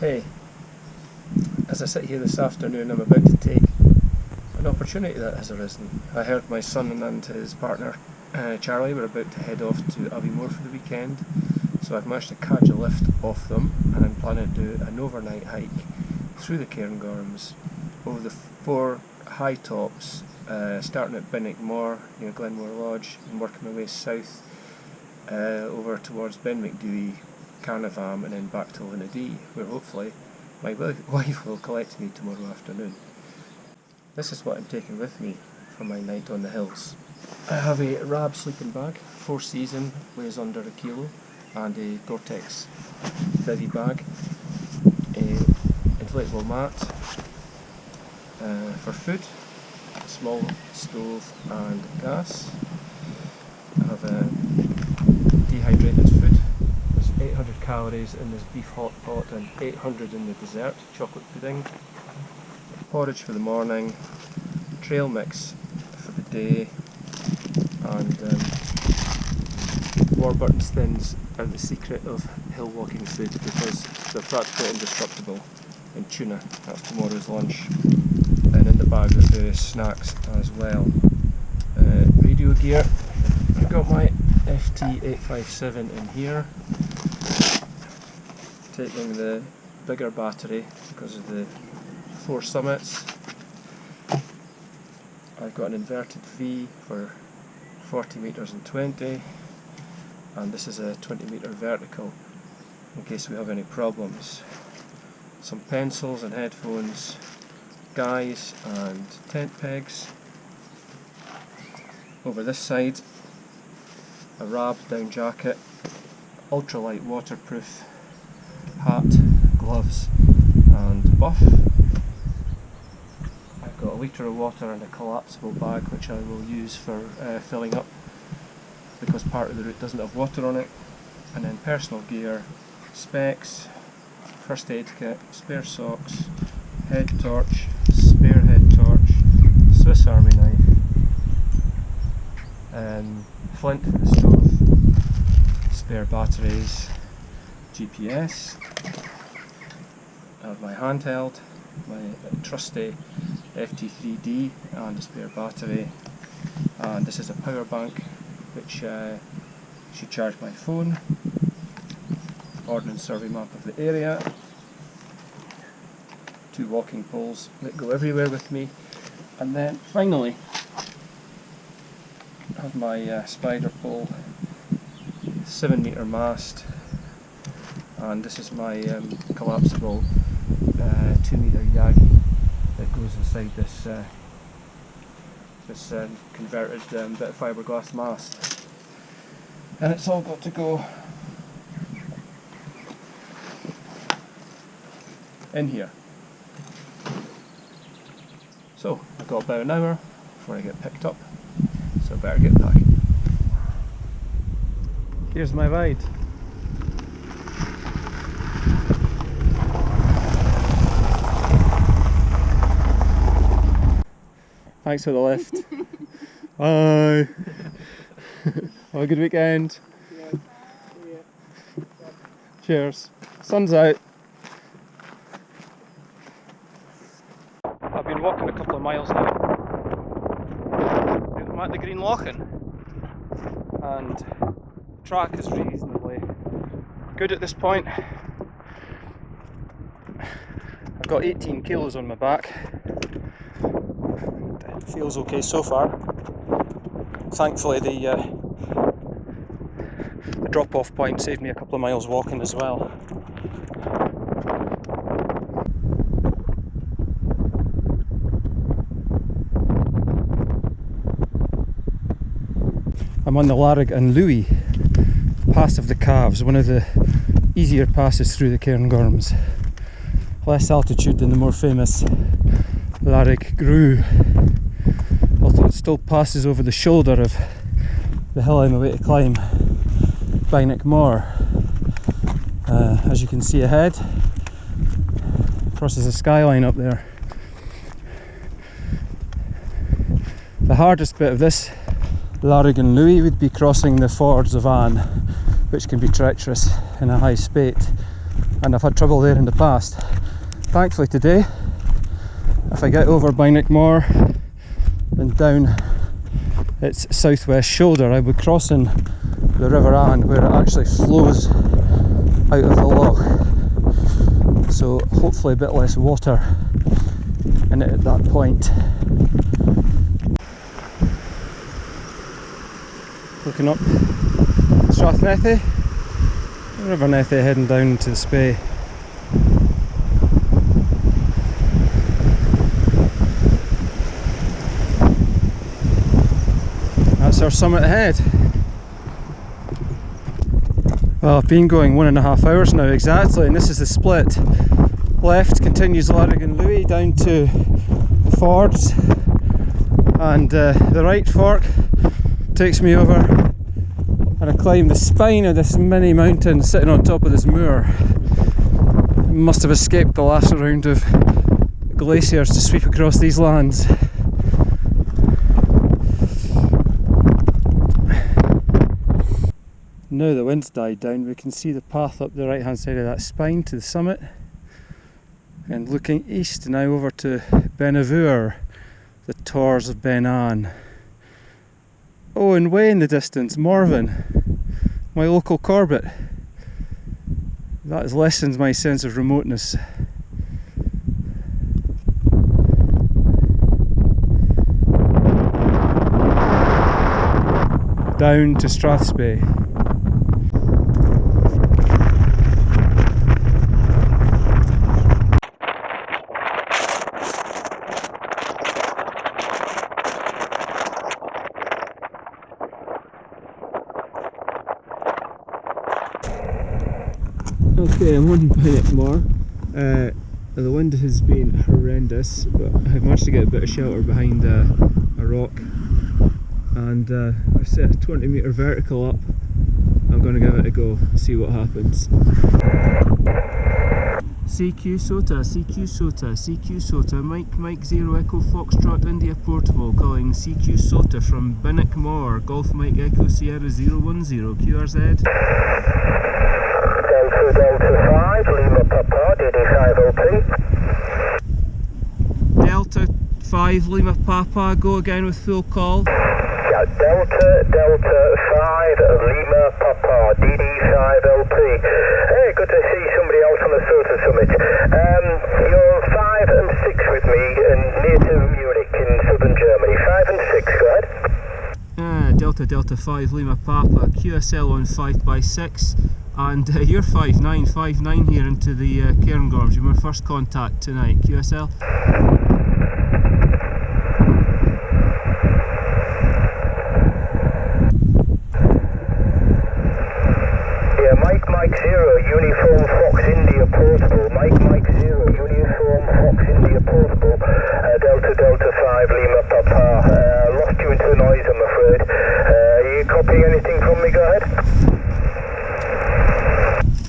Hey, as I sit here this afternoon, I'm about to take an opportunity that has arisen. I heard my son and his partner Charlie were about to head off to Aviemore for the weekend, so I've managed to catch a lift off them, and I'm planning to do an overnight hike through the Cairngorms over the 4 high tops, starting at Bynack near Glenmore Lodge, and working my way south over towards Beinn, Cairngorm, and then back to Lynadee, where hopefully my wife will collect me tomorrow afternoon. This is what I'm taking with me for my night on the hills. I have a Rab sleeping bag, 4 season, weighs under a kilo, and a Gore-Tex bivi bag, a inflatable mat for food, a small stove and gas. I have a dehydrated food. There's 800 calories in this beef hot pot and 800 in the dessert, chocolate pudding. Porridge for the morning, trail mix for the day, and Warburton's thins are the secret of hill walking food because they're practically indestructible. And tuna, that's tomorrow's lunch. And in the bag there's various snacks as well. Radio gear, I've got my FT857 in here, taking the bigger battery because of the 4 summits. I've got an inverted V for 40 metres and 20, and this is a 20 metre vertical in case we have any problems. Some pencils and headphones, guys and tent pegs. Over this side, a Rab down jacket, ultralight waterproof hat, gloves and buff. I've got a litre of water and a collapsible bag which I will use for filling up because part of the route doesn't have water on it. And then personal gear, specs, first aid kit, spare socks, head torch, spare head torch, Swiss Army knife, flint for the stove, spare batteries, GPS. I have my handheld, my trusty FT3D and a spare battery, and this is a power bank which should charge my phone. Ordnance survey map of the area, 2 walking poles that go everywhere with me, and then finally I have my spider pole, 7 metre mast, and this is my collapsible 2 metre yagi that goes inside this converted bit of fiberglass mast, and it's all got to go in here. So I've got about an hour before I get picked up, so I better get packing. Here's my ride. Thanks for the lift. Bye. Have a good weekend. Yeah. Cheers. Sun's out. I've been walking a couple of miles now. I'm at the Green Lochan, and the track is reasonably good at this point. I've got 18 kilos on my back. It feels okay so far. Thankfully the drop-off point saved me a couple of miles walking as well. I'm on the Larrig and Louis Pass of the Calves, one of the easier passes through the Cairngorms. Less altitude than the more famous Larrig Grew, although it still passes over the shoulder of the hill I'm away to climb, Bynack. As you can see ahead, crosses the skyline up there. The hardest bit of this Larrig and Louis would be crossing the fords of Anne, which can be treacherous in a high spate, and I've had trouble there in the past. Thankfully today, if I get over Bynack Moor and down its southwest shoulder, I'll be crossing the River Ann where it actually flows out of the loch. So hopefully a bit less water in it at that point. Looking up Strathnethy, River Nethy, heading down into the Spey. That's our summit ahead. Well, I've been going 1.5 hours now exactly, and this is the split. Left continues Larrigan Louis down to the fords, and the right fork takes me over and I climb the spine of this mini mountain sitting on top of this moor. Must have escaped the last round of glaciers to sweep across these lands. Now the wind's died down, we can see the path up the right hand side of that spine to the summit, and looking east now over to Beinn, the tors of Beinn. Oh, and way in the distance, Morven, my local Corbett. That has lessened my sense of remoteness. Down to Strathspey. Okay, I'm on Bynack Moor. The wind has been horrendous, but I've managed to get a bit of shelter behind a rock, and I've set a 20-metre vertical up. I'm going to give it a go, see what happens. CQ SOTA, CQ SOTA, CQ SOTA, Mike 0 Echo Foxtrot India Portable, calling CQ SOTA from Bynack Moor, Golf Mike Echo Sierra 010, QRZ. Delta 5, Lima Papa, DD5 OP. Delta 5, Lima Papa, go again with full call. Yeah, Delta 5, Lima Papa, DD5 LP. Hey, good to see somebody else on the SOTA summit. You're 5 and 6 with me, near to Munich in southern Germany. 5 and 6, go ahead. Delta 5, Lima Papa, QSL on 5x6. And you're 5959 here into the Cairngorms. You're my first contact tonight, QSL. Yeah, Mike 0, Uniform Fox India Portable. Mike 0, Uniform Fox India Portable. Delta 5, Lima Papa. Lost you into the noise, I'm afraid. Are you copying anything from me? Go ahead.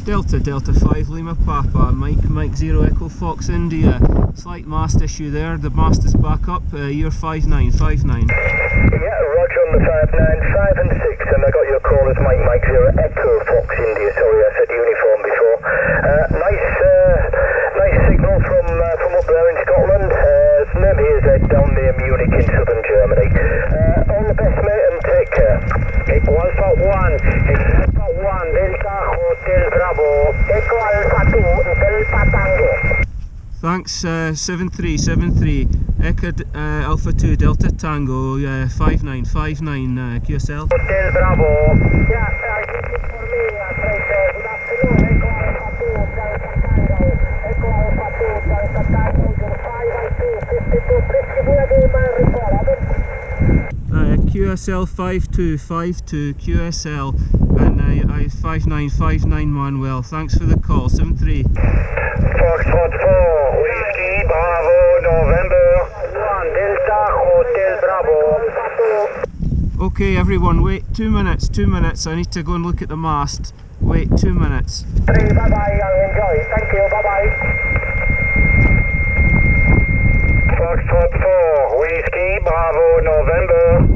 Delta 5 Lima Papa, Mike 0 Echo Fox India. Slight mast issue there, the mast is back up, you're 5959. Yeah, roger on the 59, 5 and 6, and I got your call as Mike 0 Echo Fox India, sorry I said uniform before. Nice signal from up there in Scotland, name here is down near Munich in southern Germany. All the best mate and take care. Alpha 1, Delta Hotel Bravo, Echo Alpha 2, Delta Tango. Thanks, 7373, Echo Alpha 2, Delta Tango, 5959, QSL. Hotel Bravo. Yeah, this is for me, good afternoon, Echo Alpha 2, Delta Tango, Echo Alpha 2, Delta Tango, 5 and 2, 52, please give me again my report, QSL 5252, QSL, and I 5959 Manuel, thanks for the call, 73. Foxtrot 4, Whiskey, Bravo, November, 1, Delta, Hotel, Bravo. Okay everyone, wait 2 minutes, I need to go and look at the mast, wait 2 minutes. Bye bye, I'll enjoy, thank you, bye bye. Foxtrot 4, Whiskey, Bravo, November.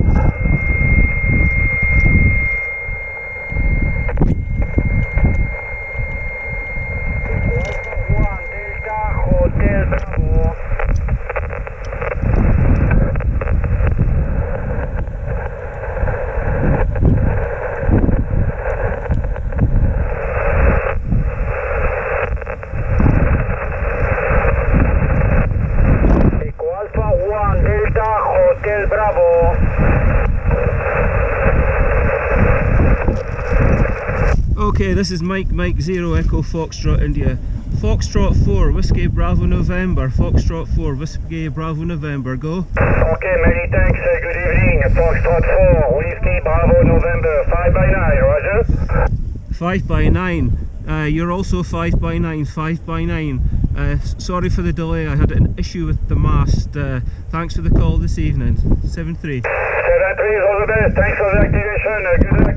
Okay, this is Mike 0 Echo Foxtrot India. Foxtrot 4, Whiskey Bravo November. Foxtrot 4, Whiskey Bravo November, go. Okay, many thanks. Good evening. Foxtrot 4, Whiskey Bravo November, 5 by 9, roger? 5 by 9. You're also 5 by 9, 5 by 9. Sorry for the delay, I had an issue with the mast. Thanks for the call this evening. 7-3. 7-3, all the best. Thanks for the activation. Good luck.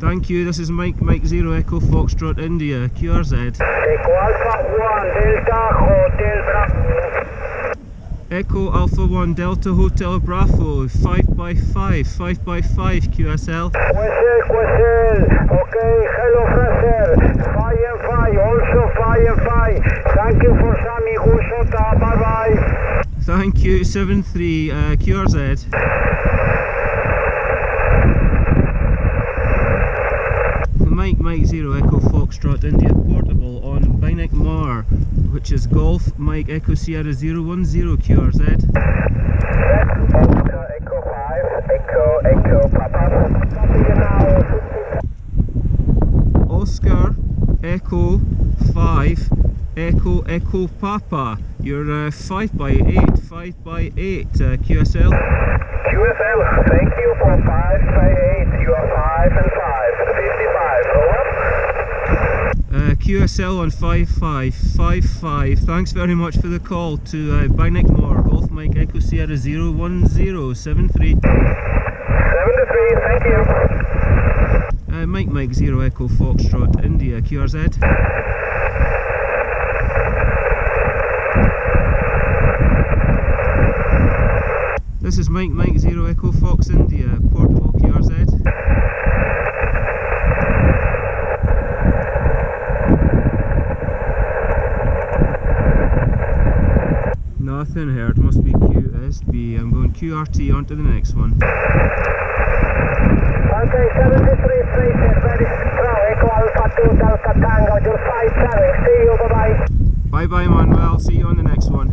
Thank you, this is Mike 0 Echo Foxtrot India, QRZ. Echo Alpha 1, Delta Hotel Bravo. Echo Alpha 1 Delta Hotel Bravo, 5 by 5, 5 by 5 QSL. Quesel, okay, hello Fraser, 5 and 5, also 5 and 5. Thank you for Sammy, good SOTA, bye bye. Thank you, 7-3, QRZ. Mike 0 Echo Foxtrot India Portable on Bynack Mar, which is Golf Mike Echo Sierra 010 QRZ. Oscar Echo 5, Echo Papa. Copy you now. Oscar Echo 5 Echo Papa. You're 5 by 8, 5 by 8 QSL. QSL, thank you for 5 by 8. You are 5 and 5. 55, over. QSL on 5555. Thanks very much for the call to Bynack Mar, Golf Mike Echo Sierra 01073. 73, thank you. Mike 0 Echo Foxtrot India, QRZ. This is Mike 0 Echo Fox India, Portable, QRZ. Nothing heard, must be QSB. I'm going QRT on to the next one. Okay, 73 straight, very strong. Echo Alpha 2 Delta Tango, you're 5-7. See you, bye bye. Bye bye, Manuel. See you on the next one.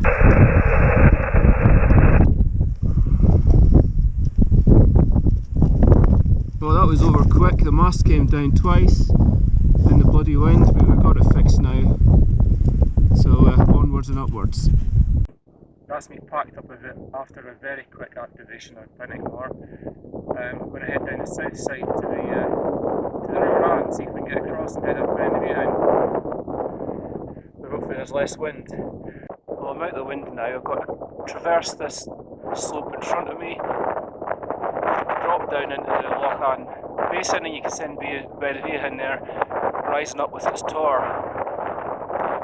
Well, that was over quick. The mast came down twice in the bloody wind, but we've got it fixed now. So onwards and upwards. That's me packed up a bit after a very quick activation on Bynack Mar. I'm going to head down the south side to the river and see if we can get across and head up around the Mheadhoin. But hopefully there's less wind. Well, I'm out of the wind now. I've got to traverse this slope in front of me, drop down into the Loch basin, and you can see Bynack there rising up with its tor,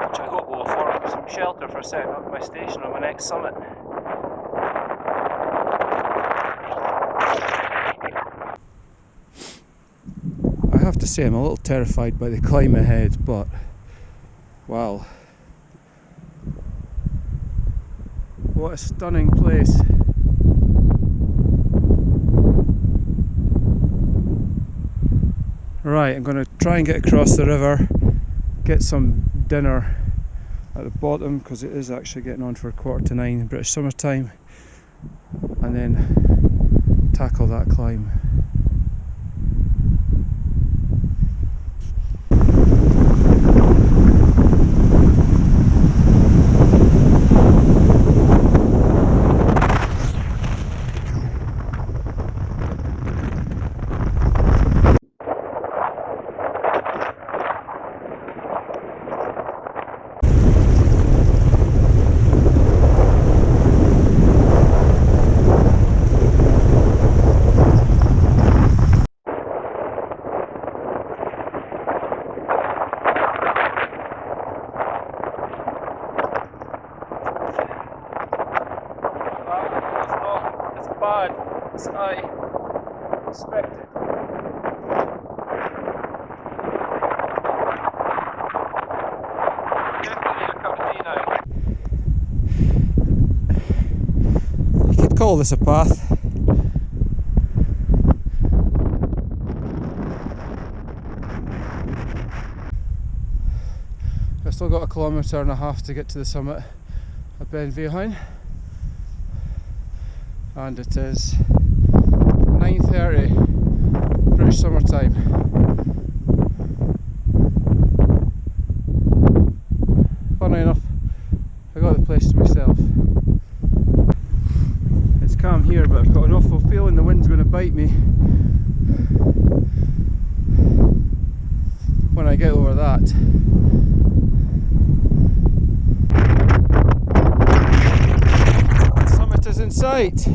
which I hope will afford me some shelter for setting up my station on my next summit. I have to say I'm a little terrified by the climb ahead, but wow, what a stunning place. Right, I'm going to try and get across the river, get some dinner at the bottom because it is actually getting on for 9:15 in British summertime, and then tackle that climb. Bad as I expected. Definitely a cup of tea now. You could call this a path. I've still got 1.5 kilometres to get to the summit of Mheadhoin. And it is 9:30 British summertime. myself. It's calm here, but I've got an awful feeling the wind's going to bite me when I get over that. The summit is in sight.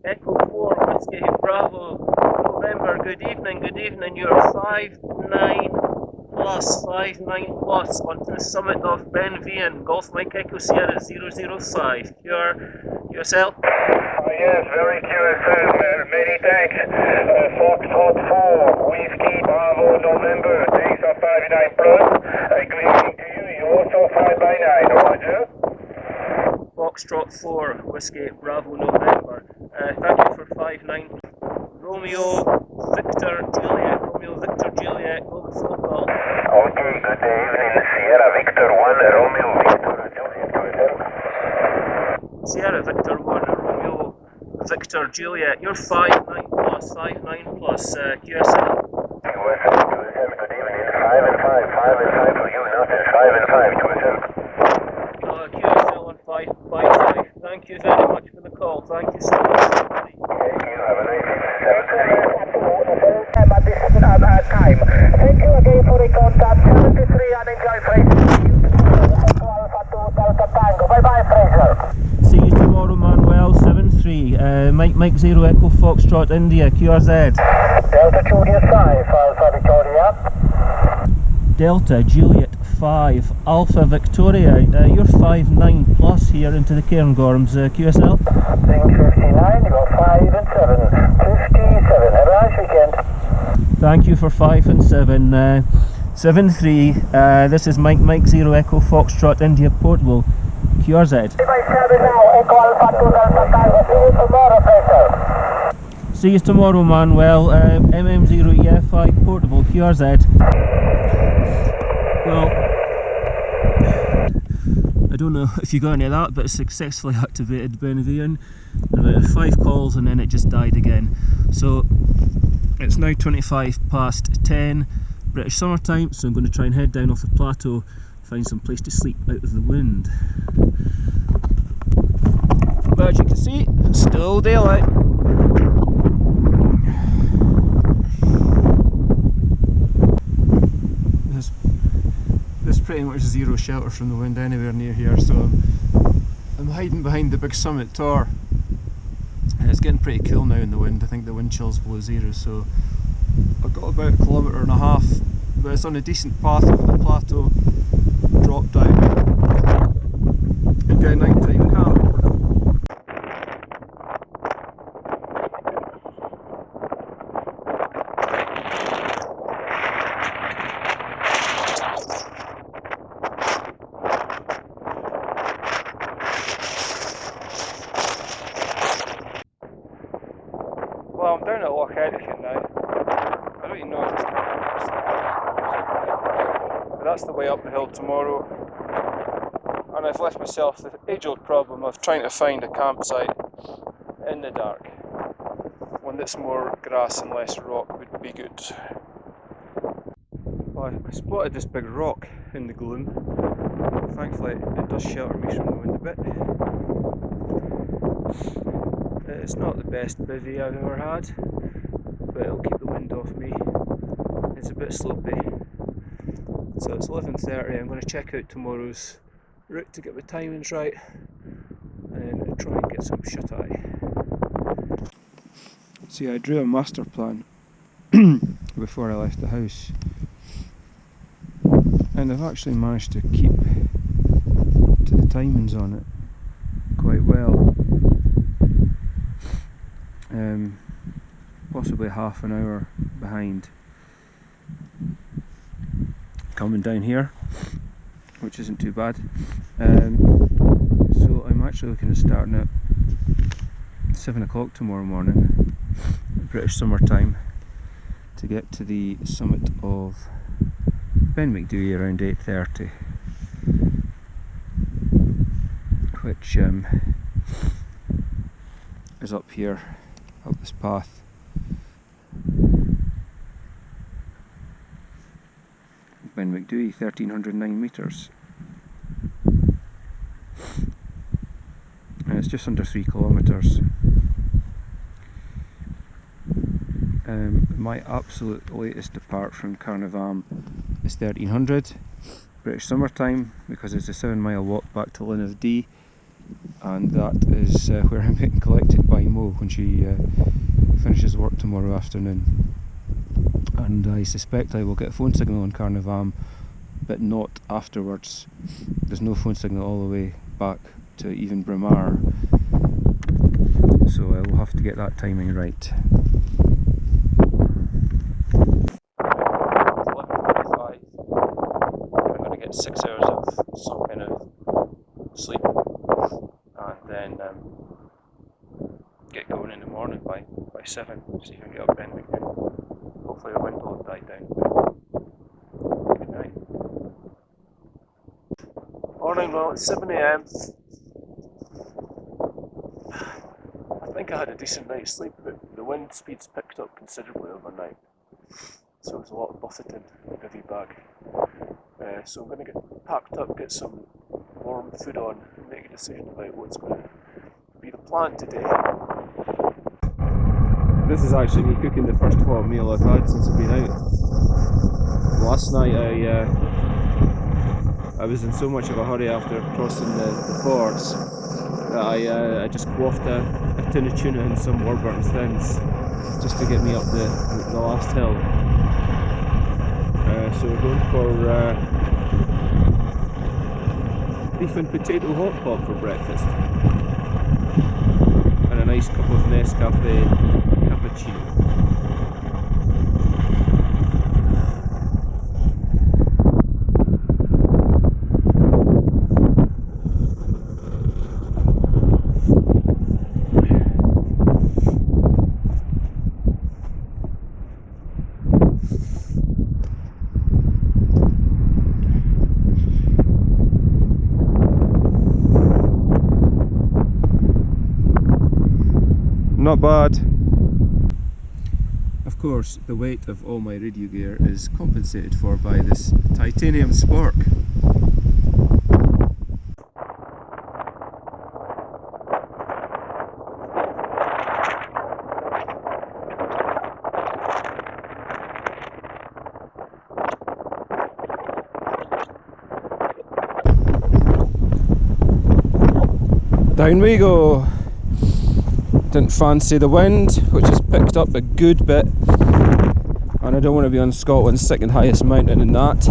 Echo 4, Whiskey Bravo, November, good evening, you're 59 plus onto the summit of Beinn, Golf Mike Echo Sierra 005, yourself? Yes, very QSL, many thanks. Foxtrot 4, Whiskey Bravo, November, thanks of 59 plus, good evening to you, you also 5 by 9, roger? Foxtrot 4, Whiskey Bravo, November, thank you for 59. Romeo Victor Juliet, go with phone call. Okay, good evening, Sierra Victor 1, Romeo Victor Juliet, Sierra Victor 1, Romeo Victor Juliet, you're 59 plus, QSL. QSL, good evening, 5 and 5 for you, nothing, 5 and 5, QSL. QSL on 555, thank you very much for the call, thank you so much. Thank you, have a nice 7-3. Time. Thank you again for the contact, 73 and enjoy Fraser. Delta Tango, bye bye Fraser. See you tomorrow, Manuel, 7-3, Mike 0 Echo Foxtrot India, QRZ. Delta Juliet 5, Alpha Victoria. Delta Juliet 5, Alpha Victoria, you're 59 plus here into the Cairngorms, QSL. Ring 59, you're 5 and 7, 57, have a nice weekend. Thank you for 5 and 7, 7-3, this is Mike 0 Echo Foxtrot India Portable, QRZ. See you tomorrow, Manuel, MM0 EF5 Portable, QRZ. Well, I don't know if you got any of that, but successfully activated Beinn, about 5 calls and then it just died again. So it's now 25 past 10 British summertime, so I'm going to try and head down off the plateau, find some place to sleep out of the wind. But as you can see, it's still daylight. There's pretty much zero shelter from the wind anywhere near here, so I'm hiding behind the big summit tower. It's getting pretty cool now in the wind. I think the wind chill's below 0, so I've got about 1.5 kilometres, but it's on a decent path over the plateau, drop down and get a nighttime camp. Well, I'm down at Mheadhoin now. I don't even know if it's but that's the way up the hill tomorrow. And I've left myself the age-old problem of trying to find a campsite in the dark. One that's more grass and less rock would be good. Well, I spotted this big rock in the gloom. Thankfully it does shelter me from the wind a bit. It's not the best bivvy I've ever had, but it'll keep the wind off me. It's a bit slopey. So it's 11:30, I'm going to check out tomorrow's route to get my timings right and try and get some shut-eye. See, I drew a master plan before I left the house, and I've actually managed to keep to the timings on it quite well. Possibly half an hour behind coming down here, which isn't too bad. So I'm actually looking at starting at 7 o'clock tomorrow morning, British summertime, to get to the summit of Beinn around 8:30, which is up here, up this path. Mheadhoin, 1309 metres. And it's just under 3 kilometres. My absolute latest depart from Cairngorm is 1300 British summertime, because it's a 7-mile walk back to Linn of D, and that is where I'm getting collected by Mo when she finishes work tomorrow afternoon. And I suspect I will get a phone signal on Cairngorm, but not afterwards. There's no phone signal all the way back to even Bramar, so I will have to get that timing right. 11:45. I'm going to get 6 hours of some kind of sleep, and then get going in the morning by 7, see if I can get up Beinn again. Hopefully the wind will die down. Good night. Morning, well it's 7 AM. I think I had a decent night's sleep, but the wind speeds picked up considerably overnight. So there's a lot of buffeting in the bivy bag. So I'm going to get packed up, get some warm food on, and make a decision about what's going to be the plan today. This is actually me cooking the first hot meal I've had since I've been out. Last night I was in so much of a hurry after crossing the fords that I just quaffed a tin of tuna and some Warburton's thins just to get me up the last hill. So we're going for beef and potato hot pot for breakfast, and a nice cup of Nescafe cappuccino. Not bad. Of course, the weight of all my radio gear is compensated for by this titanium spork. Down we go. Didn't fancy the wind, which has picked up a good bit, and I don't want to be on Scotland's second highest mountain in that.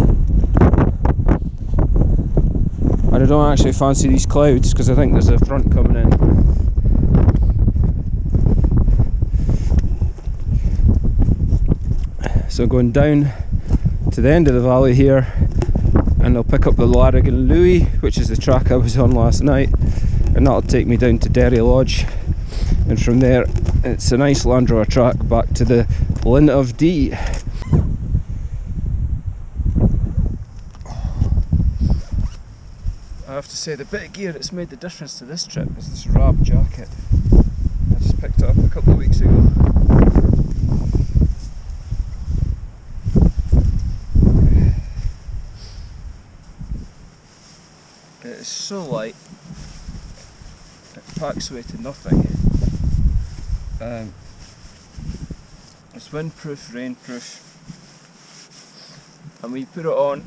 And I don't actually fancy these clouds because I think there's a front coming in. So going down to the end of the valley here, and I'll pick up the Larigan Louis, which is the track I was on last night, and that'll take me down to Derry Lodge. And from there, it's a nice Land Rover track back to the Linn of D. I have to say, the bit of gear that's made the difference to this trip is this Rab jacket. I just picked it up a couple of weeks ago. It is so light, it packs away to nothing. It's windproof, rainproof, and when you put it on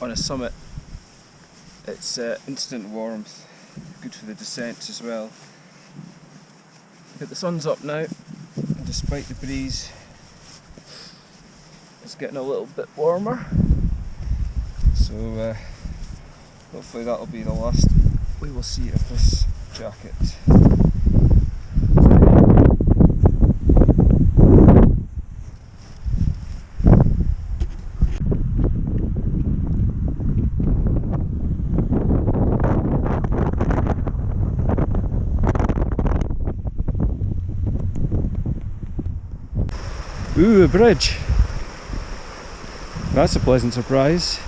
a summit, it's instant warmth, good for the descents as well. But the sun's up now, and despite the breeze, it's getting a little bit warmer, so hopefully that'll be the last we will see of this jacket. Ooh, a bridge. That's a pleasant surprise.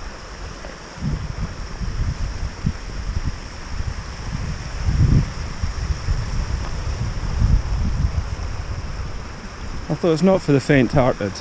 Although it's not for the faint-hearted.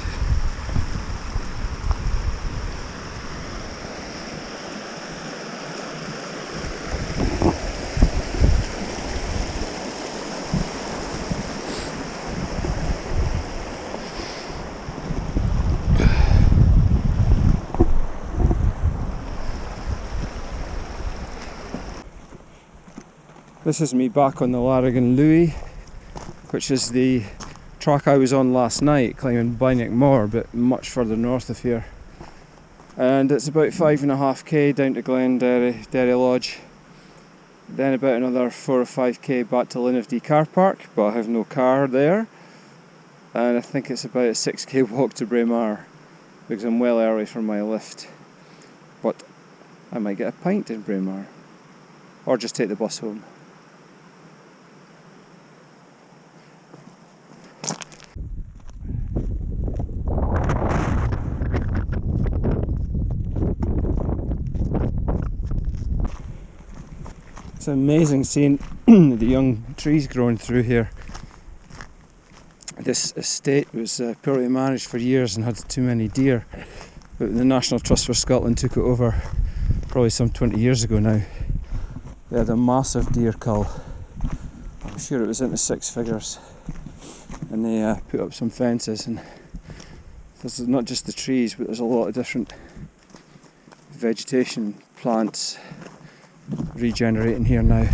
This is me back on the Larigan Louis, which is the track I was on last night, climbing Bynack Moor, but much further north of here. And it's about 5.5k down to Derry Lodge, then about another 4 or 5k back to Linnavdee car park, but I have no car there, and I think it's about a 6k walk to Braemar, because I'm well early for my lift, but I might get a pint in Braemar, or just take the bus home. It's amazing seeing the young trees growing through here. This estate was poorly managed for years and had too many deer, but the National Trust for Scotland took it over probably some 20 years ago now. They had a massive deer cull, I'm sure it was into 6 figures, and they put up some fences, and there's not just the trees, but there's a lot of different vegetation, plants regenerating here now.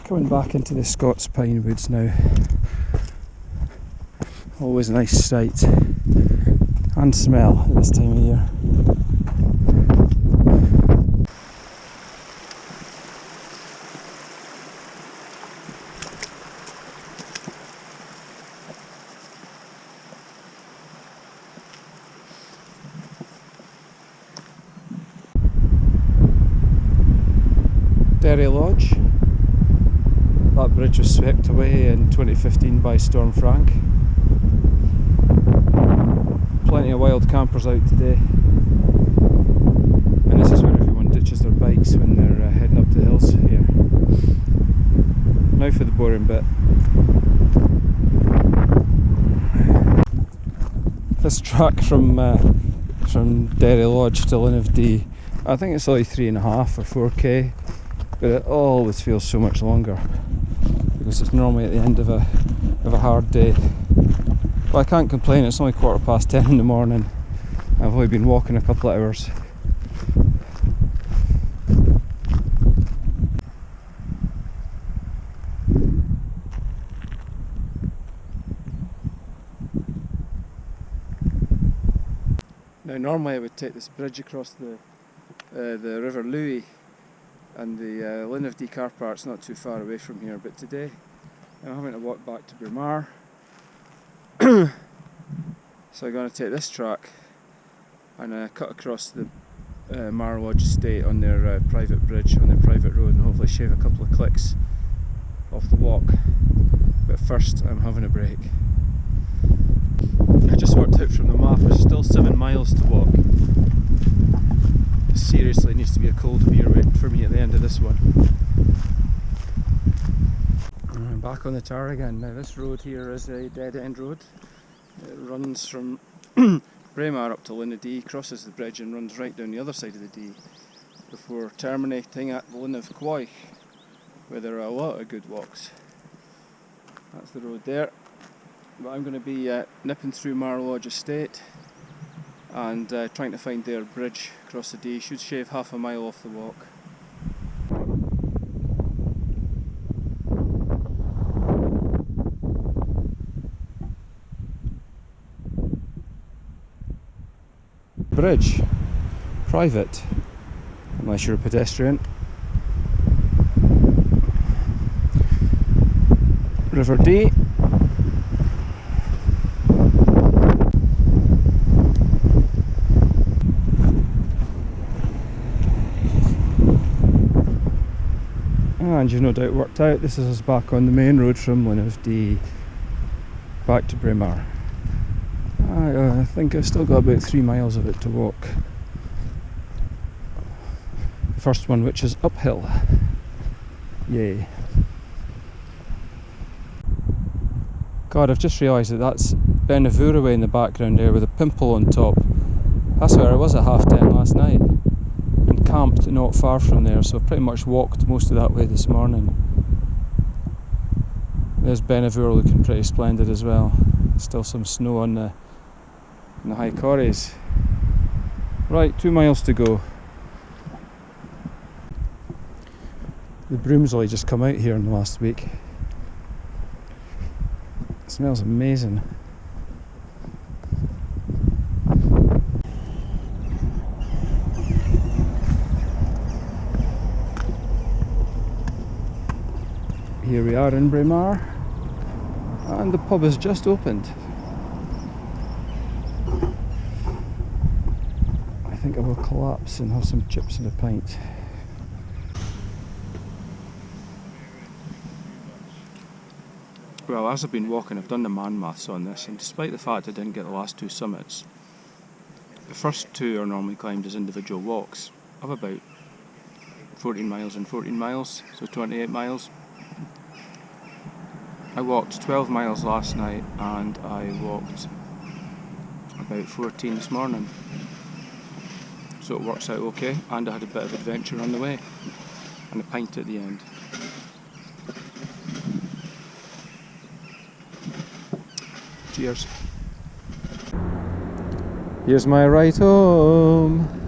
Coming back into the Scots pine woods now. Always a nice sight and smell at this time of year. Derry Lodge. That bridge was swept away in 2015 by Storm Frank. Plenty of wild campers out today, and this is where everyone ditches their bikes when they're heading up the hills here. Now for the boring bit. This track from Derry Lodge to Linnavdee, I think it's only 3.5 or 4k, but it always feels so much longer because it's normally at the end of a hard day. But I can't complain, it's only 10:15 in the morning. I've only been walking a couple of hours. Now normally I would take this bridge across the River Louis, and the Linnavdee car park's not too far away from here, but today I'm having to walk back to Braemar. So I'm going to take this track and cut across the Mar Lodge estate on their private bridge, on their private road, and hopefully shave a couple of clicks off the walk. But first I'm having a break. I just worked out from the map, there's still 7 miles to walk. Seriously, it needs to be a cold beer wait for me at the end of this one. I'm back on the tar again. Now this road here is a dead end road. It runs from Braemar up to Linnavdee, crosses the bridge and runs right down the other side of the Dee before terminating at Linnavquoich, where there are a lot of good walks. That's the road there. But I'm going to be nipping through Mar Lodge estate and trying to find their bridge across the Dee. Should shave half a mile off the walk. Bridge, private, unless you're a pedestrian. River Dee. And you've no doubt worked out this is us back on the main road from Linnavdee back to Braemar. I think I've still got about 3 miles of it to walk. The first one, which is uphill. Yay. God, I've just realised that that's Beinn in the background there with a pimple on top. That's where I was at 10:30 last night, and camped not far from there, so I've pretty much walked most of that way this morning. There's Beinn looking pretty splendid as well. Still some snow on the high corries. Right, 2 miles to go. The broom's only just come out here in the last week. It smells amazing. Here we are in Braemar, and the pub has just opened. I think I will collapse and have some chips and a pint. Well, as I've been walking, I've done the man maths on this, and despite the fact I didn't get the last two summits, the first two are normally climbed as individual walks of about 14 miles and 14 miles, so 28 miles. I walked 12 miles last night and I walked about 14 this morning, so it works out okay, and I had a bit of adventure on the way and a pint at the end. Cheers. Here's my ride home.